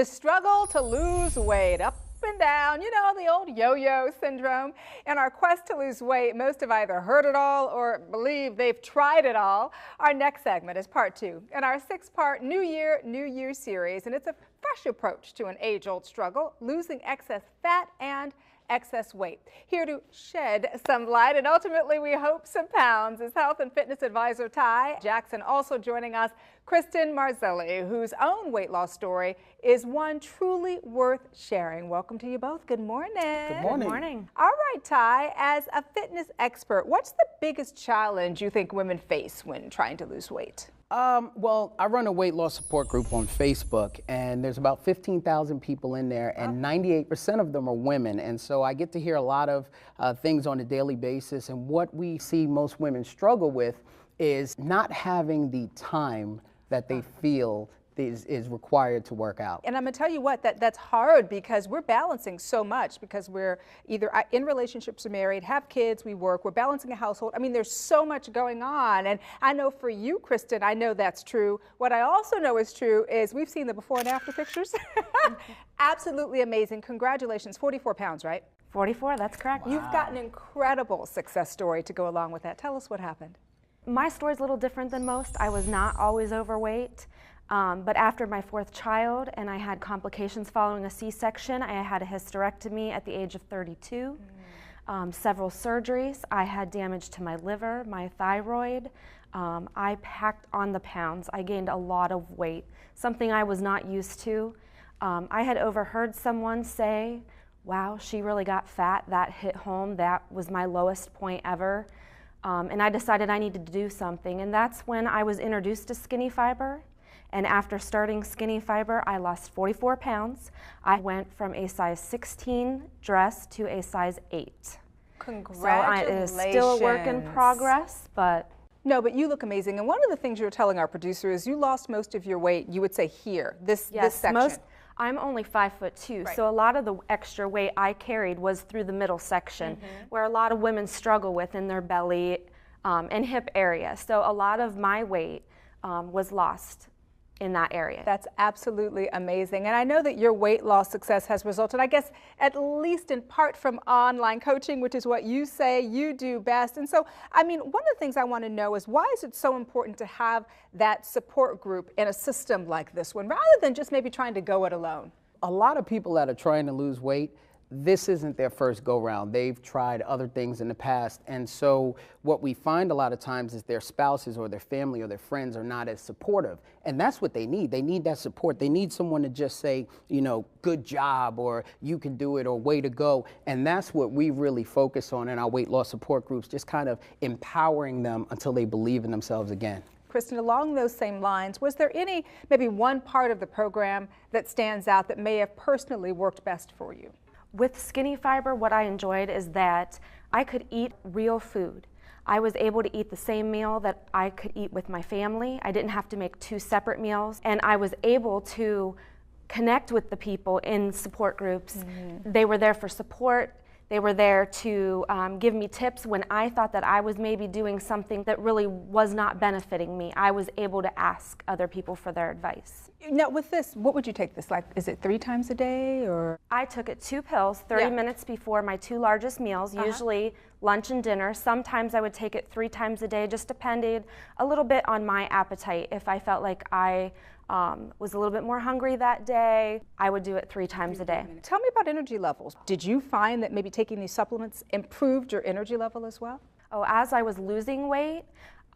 The struggle to lose weight, up and down, you know, the old yo-yo syndrome. In our quest to lose weight, most have either heard it all or believe they've tried it all. Our next segment is part 2 in our 6-part New Year, New You series, and it's a fresh approach to an age-old struggle, losing excess fat and excess weight. Here to shed some light and ultimately we hope some pounds is health and fitness advisor Ty Jackson. Also joining us, Kristen Marzelli, whose own weight loss story is one truly worth sharing. Welcome to you both. Good morning. Good morning. Good morning. All right, Ty, as a fitness expert, what's the biggest challenge you think women face when trying to lose weight? Well, I run a weight loss support group on Facebook, and there's about 15,000 people in there, and 98% of them are women. And so I get to hear a lot of things on a daily basis. And what we see most women struggle with is not having the time that they feel is required to work out. And I'm going to tell you what, that's hard because we're balancing so much because we're either in relationships or married, have kids, we work, we're balancing a household. I mean, there's so much going on. And I know for you, Kristen, I know that's true. What I also know is true is we've seen the before and after pictures. Absolutely amazing. Congratulations. 44 pounds, right? 44, that's correct. Wow. You've got an incredible success story to go along with that. Tell us what happened. My story's a little different than most. I was not always overweight. But after my 4th child and I had complications following a C-section, I had a hysterectomy at the age of 32, several surgeries. I had damage to my liver, my thyroid. I packed on the pounds. I gained a lot of weight, something I was not used to. I had overheard someone say, wow, she really got fat. That hit home. That was my lowest point ever. And I decided I needed to do something. And that's when I was introduced to Skinny Fiber. And after starting Skinny Fiber, I lost 44 pounds. I went from a size 16 dress to a size 8. Congratulations. So it is still a work in progress, but... No, but you look amazing. And one of the things you were telling our producer is you lost most of your weight, you would say here, this section. I'm only 5'2", right. so a lot of the extra weight I carried was through the middle section, where a lot of women struggle with in their belly and hip area. So a lot of my weight was lost in that area. That's absolutely amazing. And I know that your weight loss success has resulted, I guess, at least in part from online coaching, which is what you say you do best. And so, I mean, one of the things I want to know is why is it so important to have that support group in a system like this one, rather than just maybe trying to go it alone? A lot of people that are trying to lose weight, this isn't their first go-round. They've tried other things in the past. And so what we find a lot of times is their spouses or their family or their friends are not as supportive. And that's what they need. They need that support. They need someone to just say, you know, good job, or you can do it, or way to go. And that's what we really focus on in our weight loss support groups, just kind of empowering them until they believe in themselves again. Kristen, along those same lines, was there maybe one part of the program that stands out that may have personally worked best for you? With Skinny Fiber, what I enjoyed is that I could eat real food. I was able to eat the same meal that I could eat with my family. I didn't have to make 2 separate meals, and I was able to connect with the people in support groups. They were there for support. They were there to give me tips when I thought that I was maybe doing something that really was not benefiting me. I was able to ask other people for their advice. Now with this, what would you take this? Like, is it 3 times a day or? I took it 2 pills 30 minutes before my 2 largest meals, usually lunch and dinner. Sometimes I would take it 3 times a day, just depended a little bit on my appetite. If I felt like I was a little bit more hungry that day, I would do it 3 times a day. Tell me about energy levels. Did you find that maybe taking these supplements improved your energy level as well? Oh, as I was losing weight,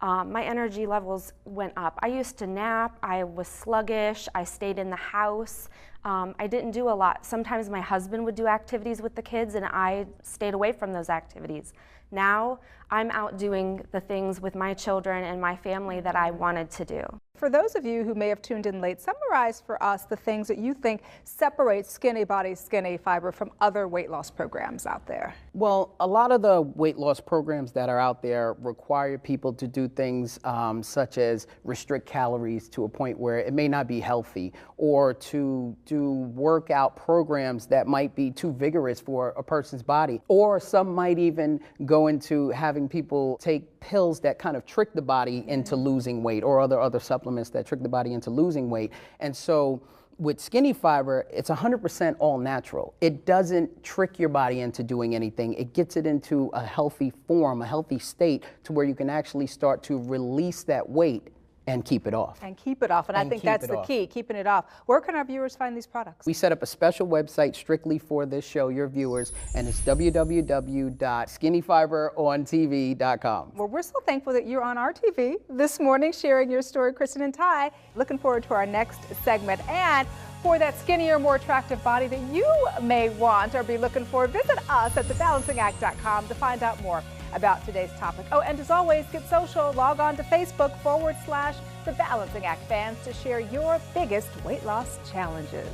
my energy levels went up. I used to nap, I was sluggish, I stayed in the house. I didn't do a lot. Sometimes my husband would do activities with the kids and I stayed away from those activities. Now I'm out doing the things with my children and my family that I wanted to do. For those of you who may have tuned in late, summarize for us the things that you think separate Skinny Body, Skinny Fiber from other weight loss programs out there. Well, a lot of the weight loss programs that are out there require people to do things such as restrict calories to a point where it may not be healthy, or to do workout programs that might be too vigorous for a person's body, or some might even go into having people take pills that kind of trick the body into losing weight, or other supplements that trick the body into losing weight. And so With Skinny Fiber, it's 100% all natural. It doesn't trick your body into doing anything. It gets it into a healthy form, a healthy state, to where you can actually start to release that weight and keep it off. And keep it off. And I think that's the key, keeping it off. Where can our viewers find these products? We set up a special website strictly for this show, your viewers, and it's www.skinnyfiberontv.com. Well, we're so thankful that you're on our TV this morning sharing your story, Kristen and Ty. Looking forward to our next segment. And for that skinnier, more attractive body that you may want or be looking for, visit us at thebalancingact.com to find out more about today's topic. Oh, and as always, get social. Log on to Facebook /The Balancing Act fans to share your biggest weight loss challenges.